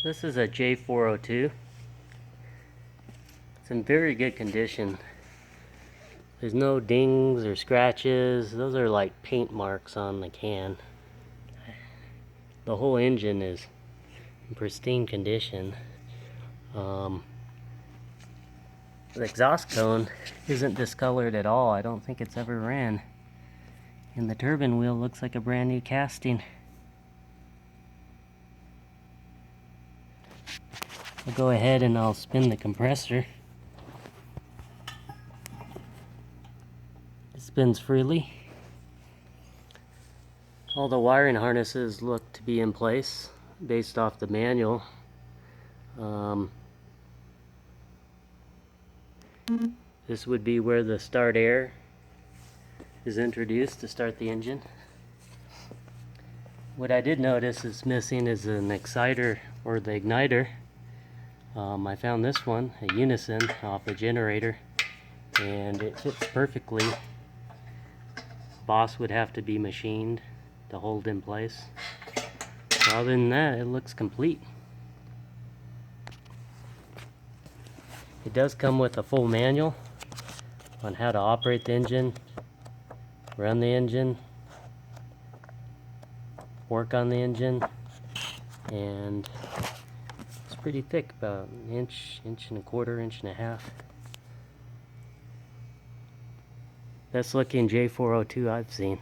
This is a j402. It's in very good condition. There's no dings or scratches. Those are like paint marks on the can. The whole engine is in pristine condition. The exhaust cone isn't discolored at all. I don't think it's ever ran. And the turbine wheel looks like a brand new casting. I'll go ahead and I'll spin the compressor. It spins freely. All the wiring harnesses look to be in place based off the manual. This would be where the start air is introduced to start the engine. What I did notice is missing is an exciter or the igniter. I found this one, a Unison, off the generator, and it fits perfectly. Boss would have to be machined to hold in place. Other than that, it looks complete. It does come with a full manual on how to operate the engine, run the engine, work on the engine, and it's pretty thick, about an inch, inch and a quarter, inch and a half. Best looking j402 I've seen.